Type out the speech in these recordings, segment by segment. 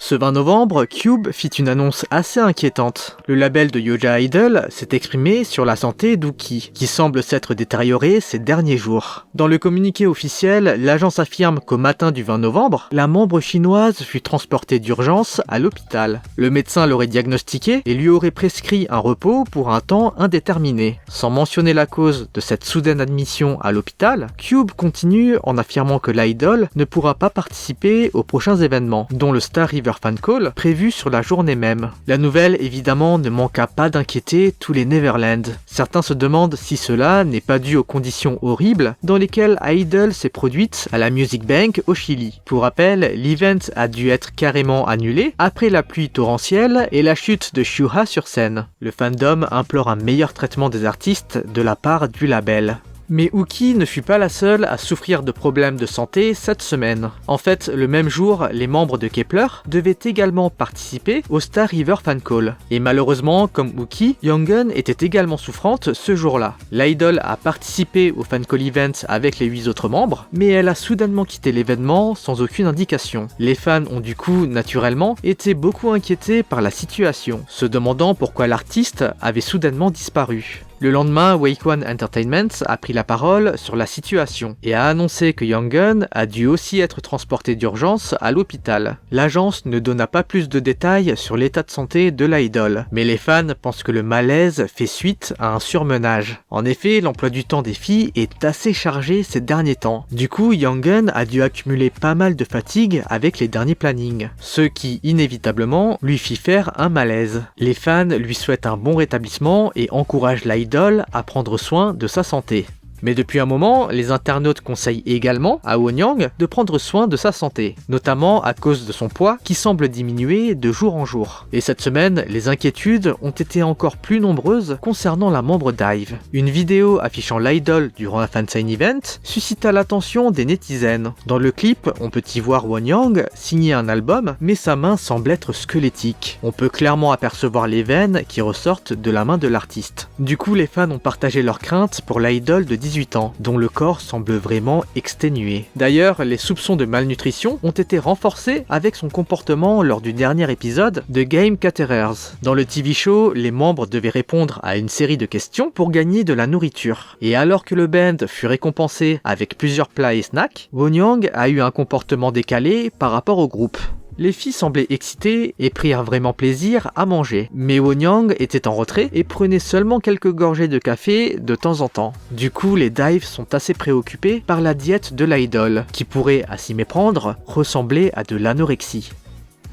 Ce 20 novembre, Cube fit une annonce assez inquiétante. Le label de Yoja Idol s'est exprimé sur la santé d'Uki, qui semble s'être détériorée ces derniers jours. Dans le communiqué officiel, l'agence affirme qu'au matin du 20 novembre, la membre chinoise fut transportée d'urgence à l'hôpital. Le médecin l'aurait diagnostiqué et lui aurait prescrit un repos pour un temps indéterminé. Sans mentionner la cause de cette soudaine admission à l'hôpital, Cube continue en affirmant que l'idol ne pourra pas participer aux prochains événements, dont le Star River Fan Call prévu sur la journée même. La nouvelle évidemment ne manqua pas d'inquiéter tous les Neverland. Certains se demandent si cela n'est pas dû aux conditions horribles dans lesquelles Idol s'est produite à la Music Bank au Chili. Pour rappel, l'event a dû être carrément annulé après la pluie torrentielle et la chute de Shuha sur scène. Le fandom implore un meilleur traitement des artistes de la part du label. Mais Uki ne fut pas la seule à souffrir de problèmes de santé cette semaine. En fait, le même jour, les membres de Kep1er devaient également participer au Star River Fan Call. Et malheureusement, comme Uki, Younggun était également souffrante ce jour-là. L'idol a participé au Fan Call event avec les 8 autres membres, mais elle a soudainement quitté l'événement sans aucune indication. Les fans ont du coup, naturellement, été beaucoup inquiétés par la situation, se demandant pourquoi l'artiste avait soudainement disparu. Le lendemain, Wake One Entertainment a pris la parole sur la situation et a annoncé que Younggun a dû aussi être transporté d'urgence à l'hôpital. L'agence ne donna pas plus de détails sur l'état de santé de l'idol, mais les fans pensent que le malaise fait suite à un surmenage. En effet, l'emploi du temps des filles est assez chargé ces derniers temps. Du coup, Younggun a dû accumuler pas mal de fatigue avec les derniers plannings, ce qui, inévitablement, lui fit faire un malaise. Les fans lui souhaitent un bon rétablissement et encouragent l'idol à prendre soin de sa santé. Mais depuis un moment, les internautes conseillent également à Wonyoung de prendre soin de sa santé, notamment à cause de son poids qui semble diminuer de jour en jour. Et cette semaine, les inquiétudes ont été encore plus nombreuses concernant la membre d'IVE. Une vidéo affichant l'idol durant un fansign event suscita l'attention des netizens. Dans le clip, on peut y voir Wonyoung signer un album, mais sa main semble être squelettique. On peut clairement apercevoir les veines qui ressortent de la main de l'artiste. Du coup, les fans ont partagé leurs craintes pour l'idol de 18 ans, dont le corps semble vraiment exténué. D'ailleurs, les soupçons de malnutrition ont été renforcés avec son comportement lors du dernier épisode de Game Caterers. Dans le TV show, les membres devaient répondre à une série de questions pour gagner de la nourriture. Et alors que le band fut récompensé avec plusieurs plats et snacks, Wonyoung a eu un comportement décalé par rapport au groupe. Les filles semblaient excitées et prirent vraiment plaisir à manger, mais Wonyoung était en retrait et prenait seulement quelques gorgées de café de temps en temps. Du coup, les dives sont assez préoccupés par la diète de l'idol, qui pourrait, à s'y méprendre, ressembler à de l'anorexie.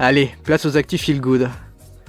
Allez, place aux actus feel good.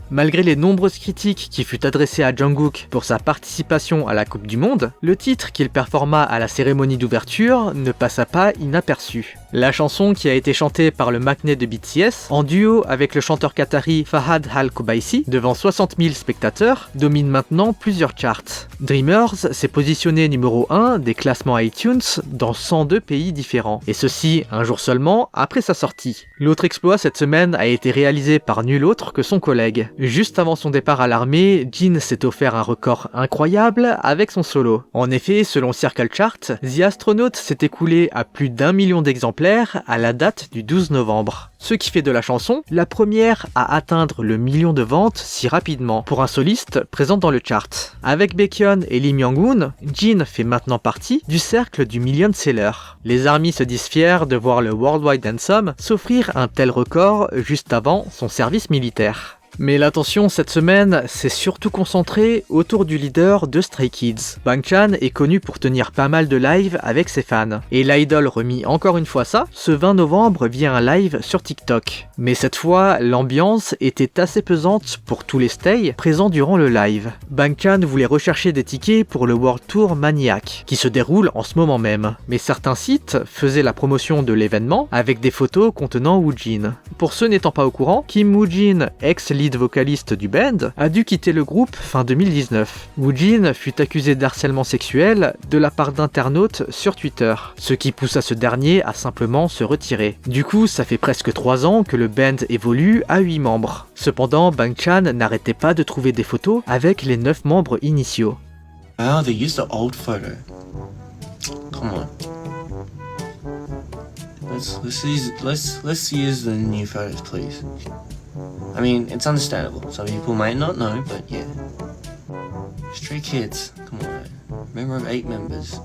Malgré les nombreuses critiques qui furent adressées à Jungkook pour sa participation à la Coupe du Monde, le titre qu'il performa à la cérémonie d'ouverture ne passa pas inaperçu. La chanson, qui a été chantée par le Maknae de BTS, en duo avec le chanteur qatari Fahad Al-Kobaisi, devant 60 000 spectateurs, domine maintenant plusieurs charts. Dreamers s'est positionné numéro 1 des classements iTunes dans 102 pays différents, et ceci un jour seulement après sa sortie. L'autre exploit cette semaine a été réalisé par nul autre que son collègue. Juste avant son départ à l'armée, Jin s'est offert un record incroyable avec son solo. En effet, selon Circle Chart, The Astronaut s'est écoulé à plus d'1 million d'exemplaires à la date du 12 novembre. Ce qui fait de la chanson la première à atteindre le million de ventes si rapidement pour un soliste présent dans le chart. Avec Baekhyun et Lee Myung-woon, Jin fait maintenant partie du cercle du million-seller. Les ARMY se disent fiers de voir le Worldwide Anthem s'offrir un tel record juste avant son service militaire. Mais l'attention cette semaine s'est surtout concentrée autour du leader de Stray Kids. Bang Chan est connu pour tenir pas mal de lives avec ses fans. Et l'idol remit encore une fois ça, ce 20 novembre via un live sur TikTok. Mais cette fois, l'ambiance était assez pesante pour tous les stays présents durant le live. Bang Chan voulait rechercher des tickets pour le World Tour Maniac, qui se déroule en ce moment même. Mais certains sites faisaient la promotion de l'événement avec des photos contenant Woojin. Pour ceux n'étant pas au courant, Kim Woojin, ex-lead vocaliste du band, a dû quitter le groupe fin 2019. Woojin fut accusé d'harcèlement sexuel de la part d'internautes sur Twitter, ce qui poussa ce dernier à simplement se retirer. Du coup, ça fait presque 3 ans que le band évolue à 8 membres. Cependant, Bang Chan n'arrêtait pas de trouver des photos avec les 9 membres initiaux. Oh, they used the old photo. Come on. Let's use the new photos, please. I mean, it's understandable. Some people might not know, but yeah. Stray Kids, come on, man. Member of 8 members.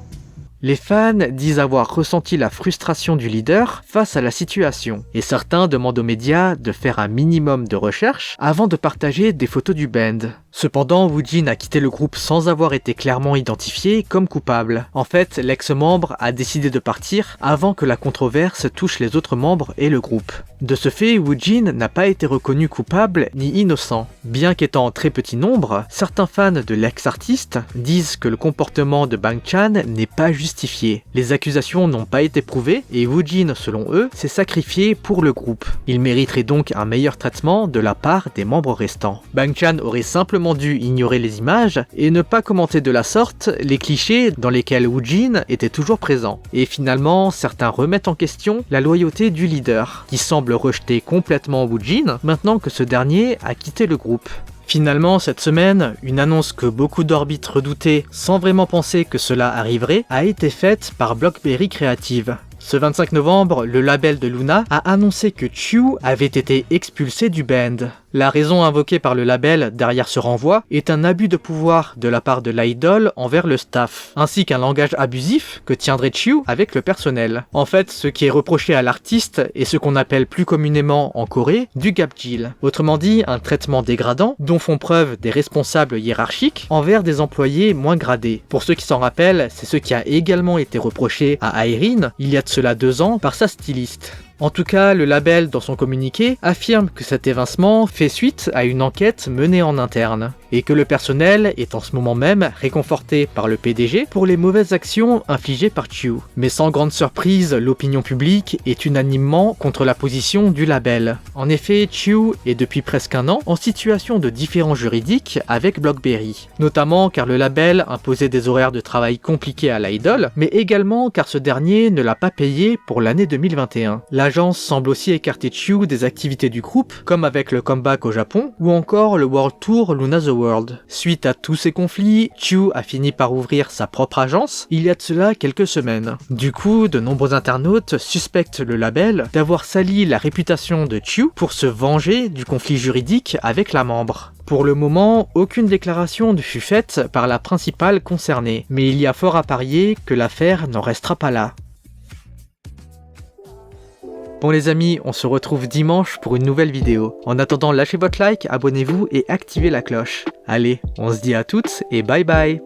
Les fans disent avoir ressenti la frustration du leader face à la situation, et certains demandent aux médias de faire un minimum de recherche avant de partager des photos du band. Cependant, Woojin a quitté le groupe sans avoir été clairement identifié comme coupable. En fait, l'ex-membre a décidé de partir avant que la controverse touche les autres membres et le groupe. De ce fait, Woojin n'a pas été reconnu coupable ni innocent. Bien qu'étant en très petit nombre, certains fans de l'ex-artiste disent que le comportement de Bang Chan n'est pas justifié. Les accusations n'ont pas été prouvées et Woojin, selon eux, s'est sacrifié pour le groupe. Il mériterait donc un meilleur traitement de la part des membres restants. Bang Chan aurait simplement dû ignorer les images et ne pas commenter de la sorte les clichés dans lesquels Woojin était toujours présent. Et finalement, certains remettent en question la loyauté du leader, qui semble rejeter complètement Woojin maintenant que ce dernier a quitté le groupe. Finalement, cette semaine, une annonce que beaucoup d'orbites redoutaient sans vraiment penser que cela arriverait a été faite par Blockberry Creative. Ce 25 novembre, le label de Luna a annoncé que Chiu avait été expulsé du band. La raison invoquée par le label derrière ce renvoi est un abus de pouvoir de la part de l'idol envers le staff, ainsi qu'un langage abusif que tiendrait Chiu avec le personnel. En fait, ce qui est reproché à l'artiste est ce qu'on appelle plus communément en Corée du gapjil. Autrement dit, un traitement dégradant dont font preuve des responsables hiérarchiques envers des employés moins gradés. Pour ceux qui s'en rappellent, c'est ce qui a également été reproché à Irene il y a de cela 2 ans par sa styliste. En tout cas, le label, dans son communiqué, affirme que cet évincement fait suite à une enquête menée en interne, et que le personnel est en ce moment même réconforté par le PDG pour les mauvaises actions infligées par Chiu. Mais sans grande surprise, l'opinion publique est unanimement contre la position du label. En effet, Chiu est depuis presque 1 an en situation de différend juridique avec Blockberry, notamment car le label imposait des horaires de travail compliqués à l'idol, mais également car ce dernier ne l'a pas payé pour l'année 2021. L'agence semble aussi écarter Chiu des activités du groupe, comme avec le comeback au Japon, ou encore le World Tour Luna the World. Suite à tous ces conflits, Chiu a fini par ouvrir sa propre agence, il y a de cela quelques semaines. Du coup, de nombreux internautes suspectent le label d'avoir sali la réputation de Chiu pour se venger du conflit juridique avec la membre. Pour le moment, aucune déclaration ne fut faite par la principale concernée, mais il y a fort à parier que l'affaire n'en restera pas là. Bon les amis, on se retrouve dimanche pour une nouvelle vidéo. En attendant, lâchez votre like, abonnez-vous et activez la cloche. Allez, on se dit à toutes et bye bye.